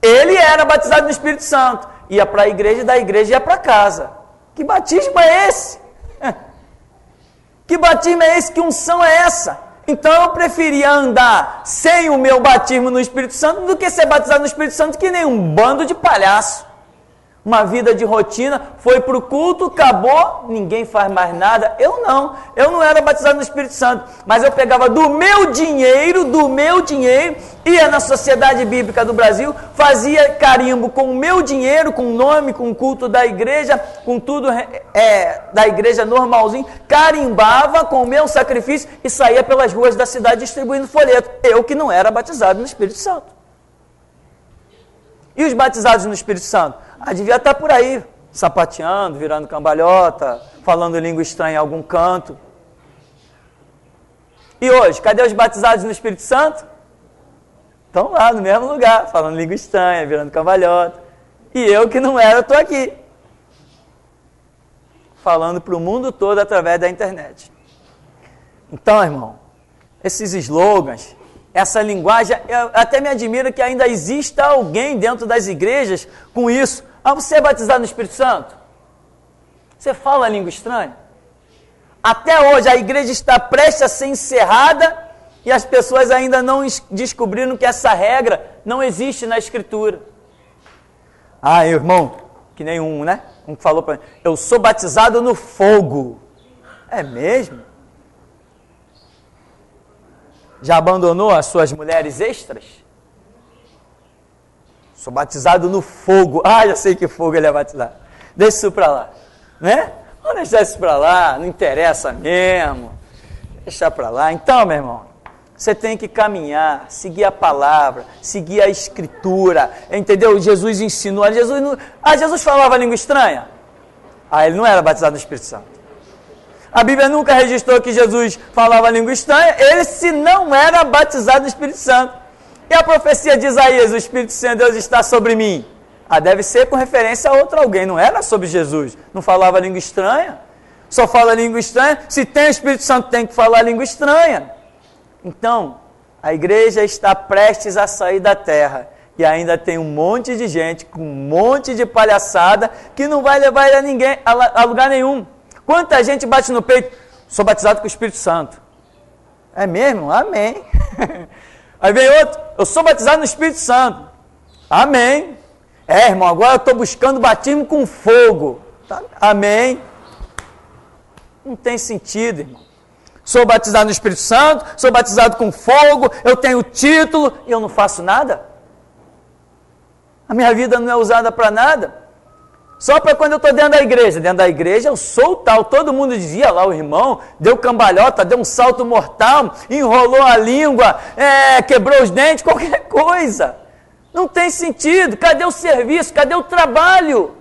Ele era batizado no Espírito Santo. Ia para a igreja, da igreja ia para casa. Que batismo é esse? Que batismo é esse? Que unção é essa? Então eu preferia andar sem o meu batismo no Espírito Santo do que ser batizado no Espírito Santo que nem um bando de palhaço. Uma vida de rotina, foi para o culto, acabou, ninguém faz mais nada. Eu não era batizado no Espírito Santo, mas eu pegava do meu dinheiro, ia na Sociedade Bíblica do Brasil, fazia carimbo com o meu dinheiro, com o nome, com o culto da igreja, com tudo da igreja normalzinho, carimbava com o meu sacrifício e saía pelas ruas da cidade distribuindo folheto. Eu que não era batizado no Espírito Santo. E os batizados no Espírito Santo? Devia estar por aí, sapateando, virando cambalhota, falando língua estranha em algum canto. E hoje, cadê os batizados no Espírito Santo? Estão lá no mesmo lugar, falando língua estranha, virando cambalhota. E eu que não era, estou aqui. Falando para o mundo todo através da internet. Então, irmão, esses slogans, essa linguagem, eu até me admiro que ainda exista alguém dentro das igrejas com isso. Você é batizado no Espírito Santo? Você fala língua estranha? Até hoje a igreja está prestes a ser encerrada e as pessoas ainda não descobriram que essa regra não existe na Escritura. Irmão, que nem né? Um falou para mim, eu sou batizado no fogo. É mesmo? Já abandonou as suas mulheres extras? Sou batizado no fogo. Já sei que fogo ele é batizado. Deixa isso para lá. Né? Vamos deixar isso para lá. Não interessa mesmo. Deixa para lá. Então, meu irmão, você tem que caminhar, seguir a palavra, seguir a Escritura. Entendeu? Jesus ensinou. Jesus falava língua estranha? Ele não era batizado no Espírito Santo. A Bíblia nunca registrou que Jesus falava língua estranha, ele se não era batizado no Espírito Santo. E a profecia de Isaías, o Espírito Santo de Deus está sobre mim. Deve ser com referência a outro alguém, não era sobre Jesus. Não falava língua estranha. só fala língua estranha. Se tem o Espírito Santo, tem que falar língua estranha. Então, a igreja está prestes a sair da terra. E ainda tem um monte de gente com um monte de palhaçada que não vai levar a lugar nenhum. Quanta gente bate no peito, sou batizado com o Espírito Santo. É mesmo? Amém. Aí vem outro, eu sou batizado no Espírito Santo. Amém. Irmão, agora eu estou buscando batismo com fogo. Tá? Amém. Não tem sentido, irmão. Sou batizado no Espírito Santo, sou batizado com fogo, eu tenho título e eu não faço nada? A minha vida não é usada para nada. Só para quando eu estou dentro da igreja. Dentro da igreja eu sou tal. Todo mundo dizia lá, o irmão deu cambalhota, deu um salto mortal, enrolou a língua, quebrou os dentes, qualquer coisa. Não tem sentido. Cadê o serviço? Cadê o trabalho?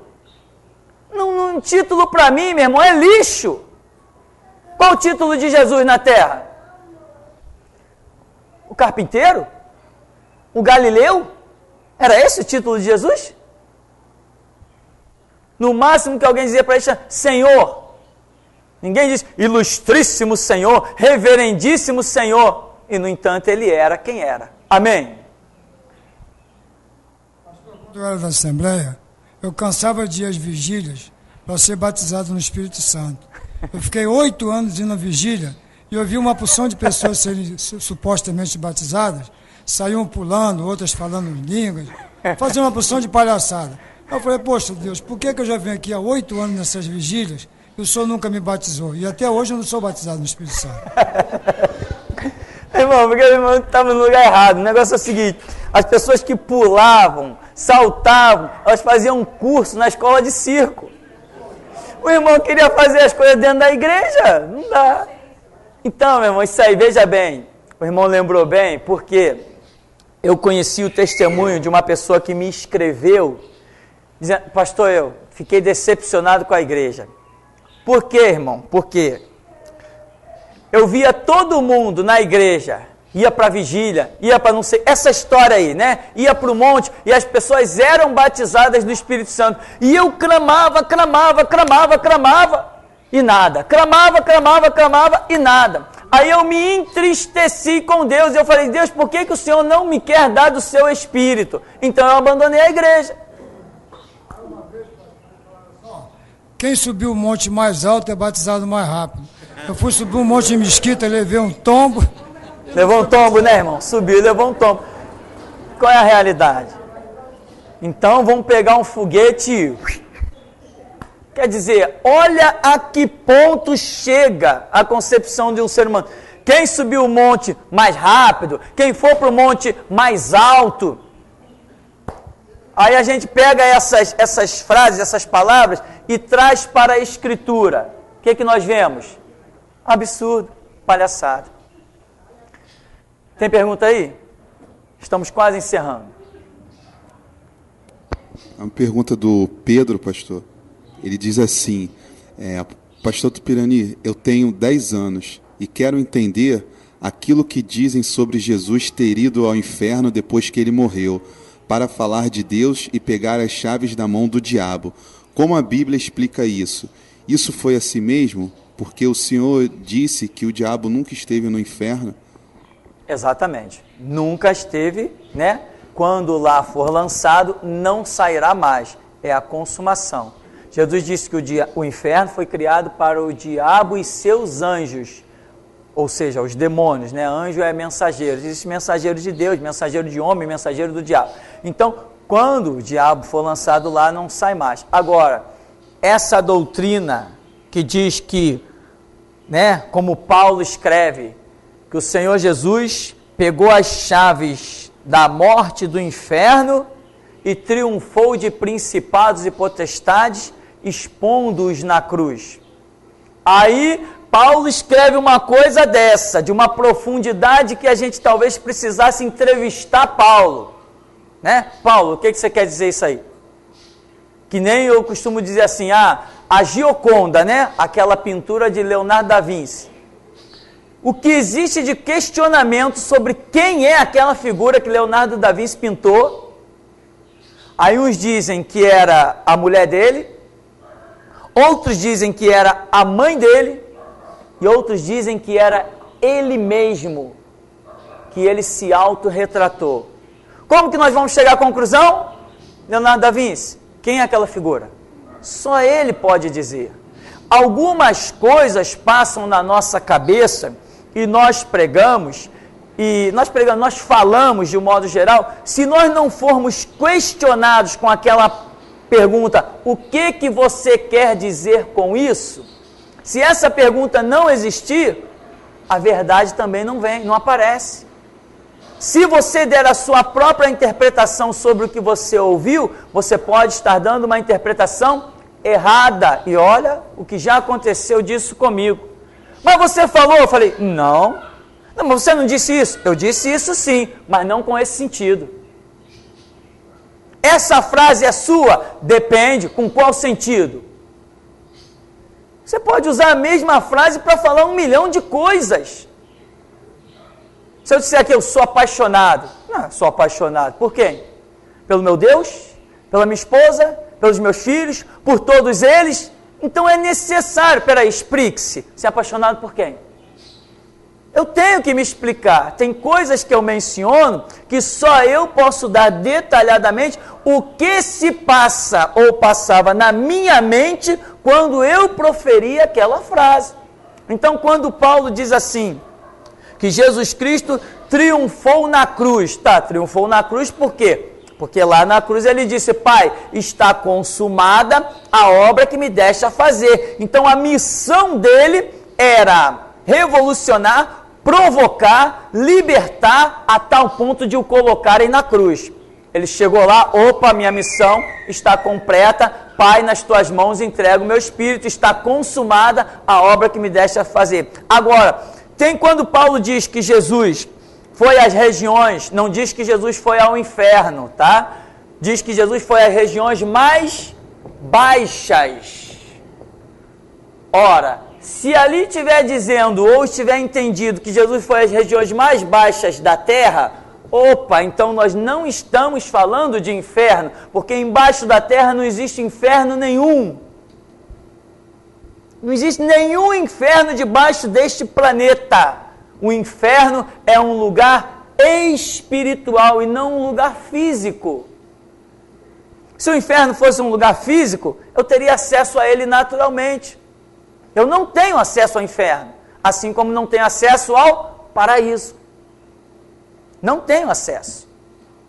Um título para mim, meu irmão, é lixo. Qual o título de Jesus na terra? O carpinteiro? O Galileu? Era esse o título de Jesus? No máximo que alguém dizia para ele, Senhor. Ninguém diz ilustríssimo Senhor, reverendíssimo Senhor. E no entanto ele era quem era. Amém? Quando eu era da Assembleia, eu cansava de ir às vigílias para ser batizado no Espírito Santo. Eu fiquei 8 anos indo à vigília e eu vi uma porção de pessoas serem supostamente batizadas, saíam pulando, outras falando em línguas, fazendo uma porção de palhaçada. Eu falei, poxa Deus, por que eu já venho aqui há 8 anos nessas vigílias e o Senhor nunca me batizou? E até hoje eu não sou batizado no Espírito Santo. Irmão, porque o irmão estava no lugar errado. O negócio é o seguinte, as pessoas que pulavam, saltavam, elas faziam um curso na escola de circo. O irmão queria fazer as coisas dentro da igreja, não dá. Então, meu irmão, isso aí, veja bem, o irmão lembrou bem, porque eu conheci o testemunho de uma pessoa que me escreveu, dizendo, pastor, eu fiquei decepcionado com a igreja. Por quê, irmão? Porque eu via todo mundo na igreja, ia para a vigília, ia para não sei, essa história aí, né? Ia para o monte e as pessoas eram batizadas no Espírito Santo. E eu clamava e nada. Clamava e nada. Aí eu me entristeci com Deus e eu falei, Deus, por que o Senhor não me quer dar do seu Espírito? Então eu abandonei a igreja. Quem subiu o monte mais alto é batizado mais rápido. Eu fui subir um monte de mesquita, levei um tombo. Levou um tombo, né, irmão? Subiu e levou um tombo. Qual é a realidade? Então vamos pegar um foguete e... Quer dizer, olha a que ponto chega a concepção de um ser humano. Quem subiu o monte mais rápido, quem for para o monte mais alto. Aí a gente pega essas frases, essas palavras e traz para a Escritura. O que nós vemos? Absurdo, palhaçada. Tem pergunta aí? Estamos quase encerrando. Uma pergunta do Pedro, pastor. Ele diz assim, pastor Tupirani, eu tenho 10 anos e quero entender aquilo que dizem sobre Jesus ter ido ao inferno depois que ele morreu, para falar de Deus e pegar as chaves da mão do diabo. Como a Bíblia explica isso? Isso foi assim mesmo? Porque o Senhor disse que o diabo nunca esteve no inferno? Exatamente. Nunca esteve, né? Quando lá for lançado, não sairá mais. É a consumação. Jesus disse que o inferno foi criado para o diabo e seus anjos. Ou seja, os demônios, né? Anjo é mensageiro. Existe mensageiro de Deus, mensageiro de homem, mensageiro do diabo. Então, quando o diabo for lançado lá, não sai mais. Agora, essa doutrina que diz que, né? Como Paulo escreve, que o Senhor Jesus pegou as chaves da morte do inferno e triunfou de principados e potestades, expondo-os na cruz. Aí Paulo escreve uma coisa dessa, de uma profundidade que a gente talvez precisasse entrevistar Paulo. Né? Paulo, o que você quer dizer isso aí? Que nem eu costumo dizer assim, a Gioconda, né? Aquela pintura de Leonardo da Vinci. O que existe de questionamento sobre quem é aquela figura que Leonardo da Vinci pintou? Aí uns dizem que era a mulher dele, outros dizem que era a mãe dele, e outros dizem que era ele mesmo, que ele se autorretratou. Como que nós vamos chegar à conclusão? Leonardo da Vinci, quem é aquela figura? Só ele pode dizer. Algumas coisas passam na nossa cabeça e nós falamos de um modo geral, se nós não formos questionados com aquela pergunta, o que você quer dizer com isso? Se essa pergunta não existir, a verdade também não aparece. Se você der a sua própria interpretação sobre o que você ouviu, você pode estar dando uma interpretação errada. E olha o que já aconteceu disso comigo. Mas você falou? Eu falei, não, mas você não disse isso. Eu disse isso sim, mas não com esse sentido. Essa frase é sua? Depende, com qual sentido? Você pode usar a mesma frase para falar 1 milhão de coisas. Se eu disser que eu sou apaixonado, não, sou apaixonado. Por quem? Pelo meu Deus? Pela minha esposa? Pelos meus filhos? Por todos eles? Então é necessário, peraí, explique-se. Ser apaixonado por quem? Eu tenho que me explicar. Tem coisas que eu menciono que só eu posso dar detalhadamente o que se passa ou passava na minha mente quando eu proferia aquela frase. Então, quando Paulo diz assim, que Jesus Cristo triunfou na cruz. Tá, triunfou na cruz por quê? Porque lá na cruz ele disse, Pai, está consumada a obra que me deste a fazer. Então a missão dele era revolucionar, provocar, libertar a tal ponto de o colocarem na cruz. Ele chegou lá, opa, minha missão está completa, Pai, nas tuas mãos entrego o meu espírito, está consumada a obra que me deste a fazer. Agora, tem quando Paulo diz que Jesus foi às regiões, não diz que Jesus foi ao inferno, tá? Diz que Jesus foi às regiões mais baixas. Ora, se ali estiver dizendo ou estiver entendido que Jesus foi às regiões mais baixas da terra, opa, então nós não estamos falando de inferno, porque embaixo da terra não existe inferno nenhum. Não existe nenhum inferno debaixo deste planeta. O inferno é um lugar espiritual e não um lugar físico. Se o inferno fosse um lugar físico, eu teria acesso a ele naturalmente. Eu não tenho acesso ao inferno, assim como não tenho acesso ao paraíso. Não tenho acesso.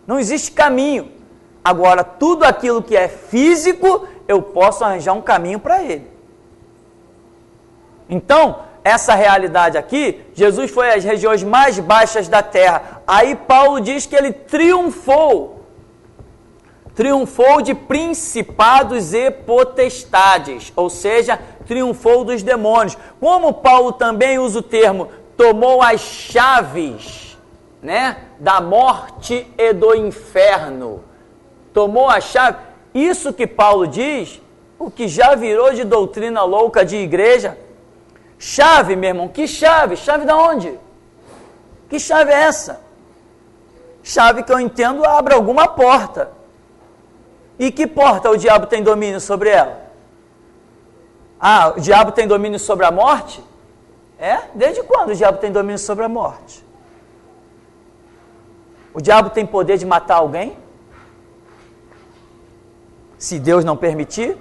Não existe caminho. Agora, tudo aquilo que é físico, eu posso arranjar um caminho para ele. Então, essa realidade aqui, Jesus foi às regiões mais baixas da terra. Aí Paulo diz que ele triunfou. Triunfou de principados e potestades, ou seja, triunfou dos demônios. Como Paulo também usa o termo, tomou as chaves, né, da morte e do inferno. Tomou a chave. Isso que Paulo diz, o que já virou de doutrina louca de igreja. Chave, meu irmão, que chave? Chave da onde? Que chave é essa? Chave que eu entendo abre alguma porta. E que porta o diabo tem domínio sobre ela? Ah, o diabo tem domínio sobre a morte? É? Desde quando o diabo tem domínio sobre a morte? O diabo tem poder de matar alguém? Se Deus não permitir?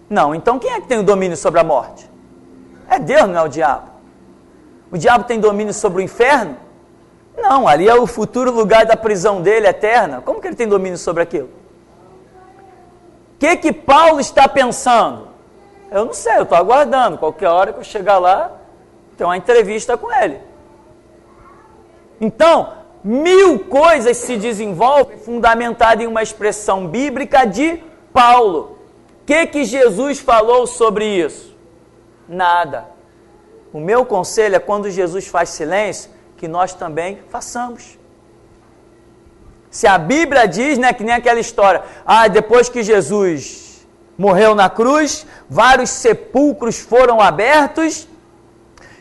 Não, então quem é que tem o domínio sobre a morte? É Deus, não é o diabo. O diabo tem domínio sobre o inferno? Não, ali é o futuro lugar da prisão dele eterna. Como que ele tem domínio sobre aquilo? O que Paulo está pensando? Eu não sei, eu estou aguardando. Qualquer hora que eu chegar lá, tem uma entrevista com ele. Então, 1000 coisas se desenvolvem fundamentadas em uma expressão bíblica de Paulo. O que Jesus falou sobre isso? Nada. O meu conselho é quando Jesus faz silêncio, que nós também façamos. Se a Bíblia diz, né, que nem aquela história, depois que Jesus morreu na cruz, vários sepulcros foram abertos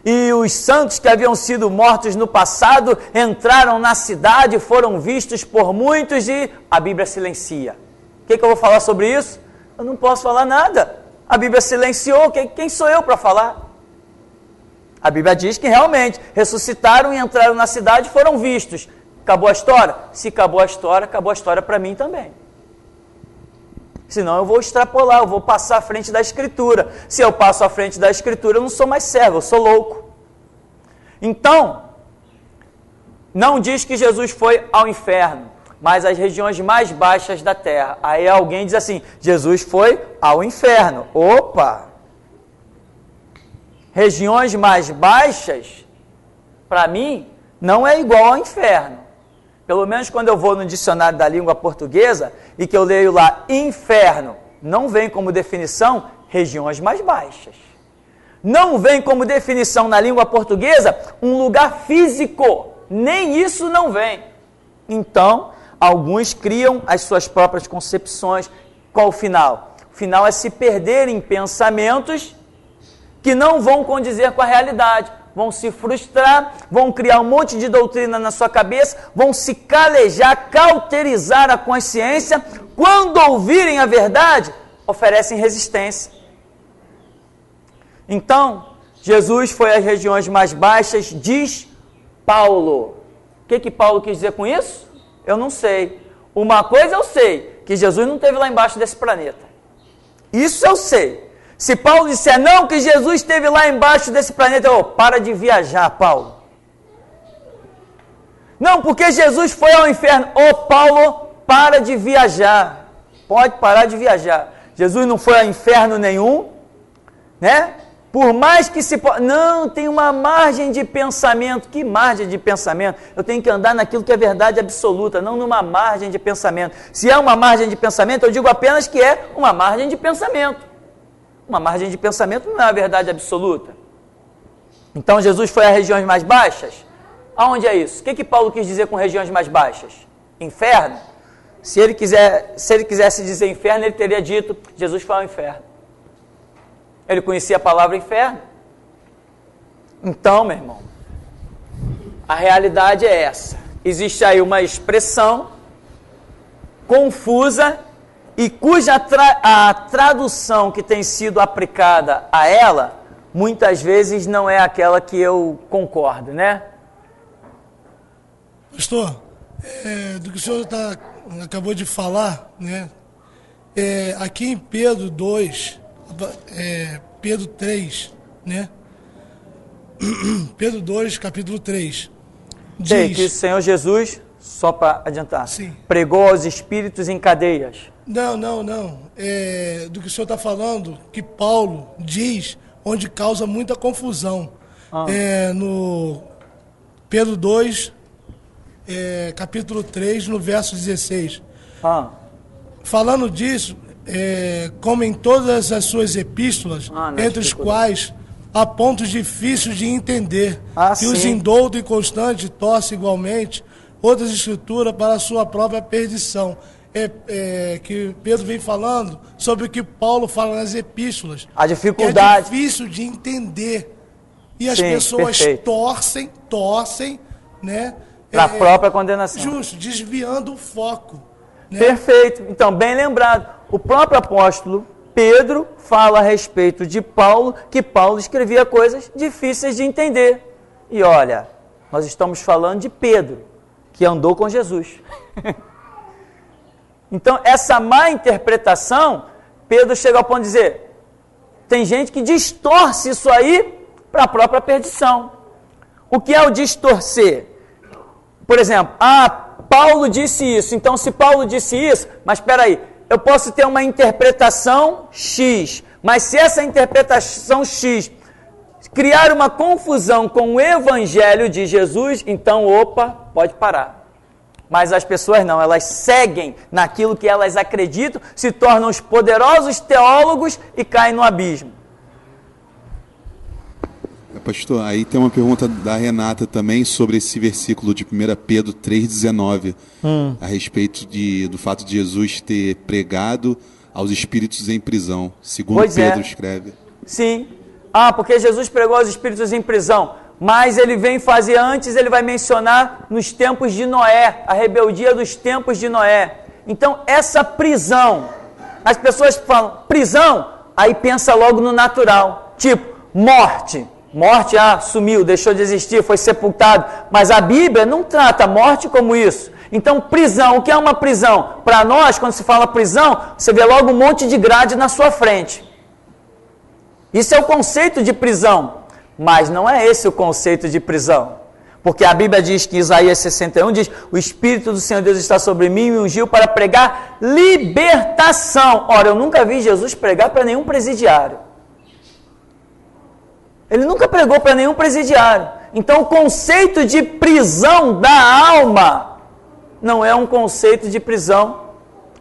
e os santos que haviam sido mortos no passado entraram na cidade, foram vistos por muitos e a Bíblia silencia. O que eu vou falar sobre isso? Eu não posso falar nada. A Bíblia silenciou, quem sou eu para falar? A Bíblia diz que realmente ressuscitaram e entraram na cidade e foram vistos. Acabou a história? Se acabou a história para mim também. Senão eu vou extrapolar, eu vou passar à frente da Escritura. Se eu passo à frente da Escritura, eu não sou mais servo, eu sou louco. Então, não diz que Jesus foi ao inferno, mas às regiões mais baixas da terra. Aí alguém diz assim, Jesus foi ao inferno. Opa! Regiões mais baixas, para mim, não é igual ao inferno. Pelo menos quando eu vou no dicionário da língua portuguesa e que eu leio lá inferno, não vem como definição regiões mais baixas. Não vem como definição na língua portuguesa um lugar físico. Nem isso não vem. Então, alguns criam as suas próprias concepções. Qual o final? O final é se perder em pensamentos que não vão condizer com a realidade. Vão se frustrar, vão criar um monte de doutrina na sua cabeça, vão se calejar, cauterizar a consciência. Quando ouvirem a verdade, oferecem resistência. Então, Jesus foi às regiões mais baixas, diz Paulo. O que Paulo quis dizer com isso? Eu não sei. Uma coisa eu sei, que Jesus não esteve lá embaixo desse planeta. Isso eu sei. Se Paulo disser não, que Jesus esteve lá embaixo desse planeta, para de viajar, Paulo. Não, porque Jesus foi ao inferno. Paulo, para de viajar. Pode parar de viajar. Jesus não foi ao inferno nenhum, né? Por mais que se... Não, tem uma margem de pensamento. Que margem de pensamento? Eu tenho que andar naquilo que é verdade absoluta, não numa margem de pensamento. Se é uma margem de pensamento, eu digo apenas que é uma margem de pensamento. Uma margem de pensamento não é a verdade absoluta. Então Jesus foi às regiões mais baixas? Aonde é isso? O que Paulo quis dizer com regiões mais baixas? Inferno? Se ele quisesse dizer inferno, ele teria dito, Jesus foi ao inferno. Ele conhecia a palavra inferno. Então, meu irmão, a realidade é essa. Existe aí uma expressão confusa e cuja a tradução que tem sido aplicada a ela, muitas vezes não é aquela que eu concordo, né? Pastor, do que o senhor acabou de falar, né? Aqui em Pedro 2, Pedro 3, né? Pedro 2, capítulo 3. Diz que o Senhor Jesus, só para adiantar, sim, pregou aos espíritos em cadeias. Não. Do que o senhor está falando, que Paulo diz, onde causa muita confusão. No Pedro 2, capítulo 3, no verso 16. Falando disso, como em todas as suas epístolas, entre os quais há pontos difíceis de entender, que os indouto e constante torce igualmente outras escrituras para a sua própria perdição. Que Pedro vem falando sobre o que Paulo fala nas epístolas. A dificuldade. É difícil de entender. E as pessoas torcem, né? Para a própria condenação. Justo, desviando o foco. Né? Perfeito. Então, bem lembrado. O próprio apóstolo Pedro fala a respeito de Paulo, que Paulo escrevia coisas difíceis de entender. E olha, nós estamos falando de Pedro, que andou com Jesus. Então, essa má interpretação, Pedro chega ao ponto de dizer, tem gente que distorce isso aí para a própria perdição. O que é o distorcer? Por exemplo, Paulo disse isso, então se Paulo disse isso, mas espera aí, eu posso ter uma interpretação X, mas se essa interpretação X criar uma confusão com o Evangelho de Jesus, então, pode parar. Mas as pessoas não, elas seguem naquilo que elas acreditam, se tornam os poderosos teólogos e caem no abismo. Pastor, aí tem uma pergunta da Renata também sobre esse versículo de 1 Pedro 3,19, a respeito do fato de Jesus ter pregado aos espíritos em prisão, segundo Pedro escreve. Sim, porque Jesus pregou aos espíritos em prisão. Mas ele vem fazer antes, ele vai mencionar nos tempos de Noé, a rebeldia dos tempos de Noé. Então, essa prisão, as pessoas falam, prisão? aí pensa logo no natural, tipo, morte. Morte, sumiu, deixou de existir, foi sepultado. Mas a Bíblia não trata a morte como isso. Então, prisão, o que é uma prisão? Para nós, quando se fala prisão, você vê logo um monte de grade na sua frente. Isso é o conceito de prisão. Mas não é esse o conceito de prisão. Porque a Bíblia diz que em Isaías 61 diz: o Espírito do Senhor Deus está sobre mim e me ungiu para pregar libertação. Ora, eu nunca vi Jesus pregar para nenhum presidiário. Ele nunca pregou para nenhum presidiário. Então, o conceito de prisão da alma não é um conceito de prisão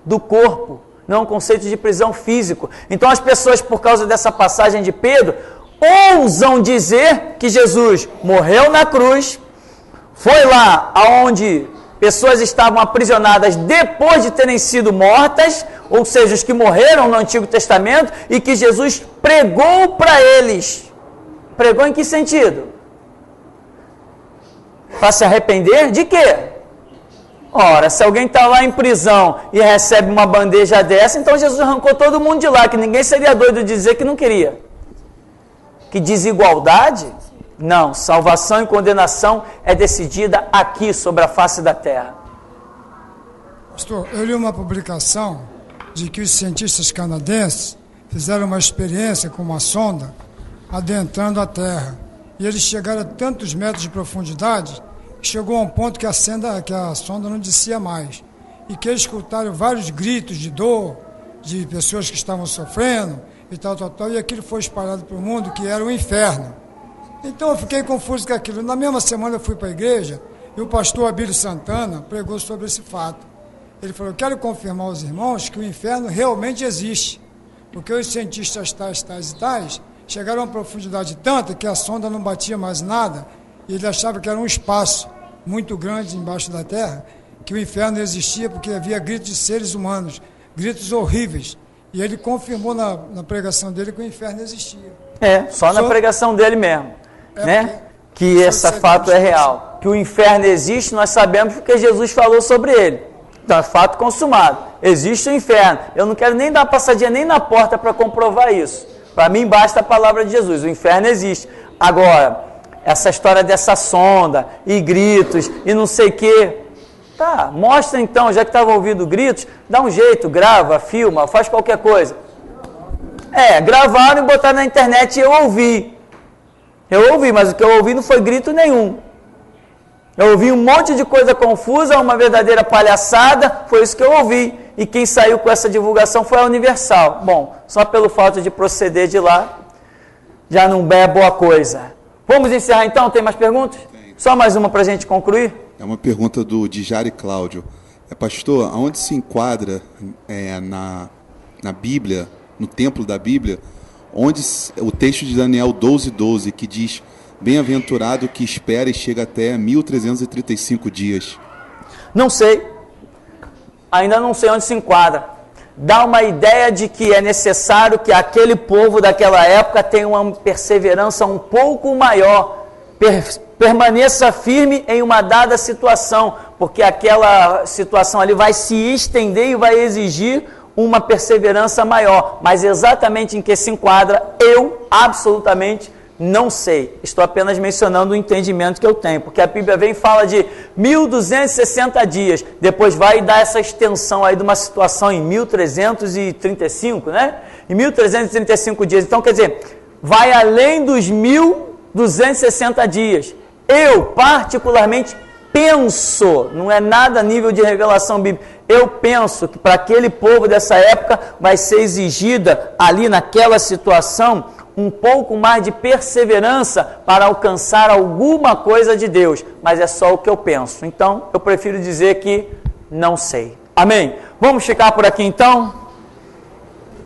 do corpo, não é um conceito de prisão físico. Então, as pessoas, por causa dessa passagem de Pedro, ousam dizer que Jesus morreu na cruz, foi lá aonde pessoas estavam aprisionadas depois de terem sido mortas, ou seja, os que morreram no Antigo Testamento, e que Jesus pregou para eles. Pregou em que sentido? Para se arrepender de quê? Ora, se alguém está lá em prisão e recebe uma bandeja dessa, então Jesus arrancou todo mundo de lá, que ninguém seria doido de dizer que não queria. Que desigualdade? Não, salvação e condenação é decidida aqui sobre a face da terra. Pastor, eu li uma publicação de que os cientistas canadenses fizeram uma experiência com uma sonda adentrando a Terra. E eles chegaram a tantos metros de profundidade que chegou a um ponto que a sonda não descia mais. E que eles escutaram vários gritos de dor de pessoas que estavam sofrendo e tal, e aquilo foi espalhado para o mundo, que era o inferno. Então eu fiquei confuso com aquilo. Na mesma semana eu fui para a igreja e o pastor Abílio Santana pregou sobre esse fato. Ele falou: eu quero confirmar aos irmãos que o inferno realmente existe, porque os cientistas tais chegaram a uma profundidade tanta que a sonda não batia mais nada, e ele achava que era um espaço muito grande embaixo da terra, que o inferno existia porque havia gritos de seres humanos, gritos horríveis. E ele confirmou na pregação dele que o inferno existia. Só na pregação dele mesmo, né? Que esse fato é real. Que o inferno existe, nós sabemos porque Jesus falou sobre ele. Então é fato consumado. Existe o inferno. Eu não quero nem dar passadinha nem na porta para comprovar isso. Para mim basta a palavra de Jesus, o inferno existe. Agora, essa história dessa sonda, e gritos, e não sei o quê. Tá, mostra então, já que estava ouvindo gritos, dá um jeito, grava, filma, faz qualquer coisa. Gravaram e botaram na internet e eu ouvi. Mas o que eu ouvi não foi grito nenhum. Eu ouvi um monte de coisa confusa, uma verdadeira palhaçada, foi isso que eu ouvi. E quem saiu com essa divulgação foi a Universal. Bom, só pelo fato de proceder de lá, já não é boa coisa. Vamos encerrar então? Tem mais perguntas? Tem. Só mais uma para a gente concluir? É uma pergunta do Dijari Cláudio. Pastor, aonde se enquadra na Bíblia, no templo da Bíblia, onde o texto de Daniel 12:12, que diz: bem-aventurado que espera e chega até 1335 dias. Não sei. Ainda não sei onde se enquadra. Dá uma ideia de que é necessário que aquele povo daquela época tenha uma perseverança um pouco maior, permaneça firme em uma dada situação, porque aquela situação ali vai se estender e vai exigir uma perseverança maior. Mas exatamente em que se enquadra, eu absolutamente não sei. Estou apenas mencionando o entendimento que eu tenho, porque a Bíblia vem e fala de 1260 dias, depois vai dar essa extensão aí de uma situação em 1335, né? Em 1335 dias. Então, quer dizer, vai além dos 1260 dias. Eu, particularmente, penso, não é nada a nível de revelação bíblica, eu penso que para aquele povo dessa época vai ser exigida ali naquela situação um pouco mais de perseverança para alcançar alguma coisa de Deus, mas é só o que eu penso. Então, eu prefiro dizer que não sei. Amém? Vamos ficar por aqui então?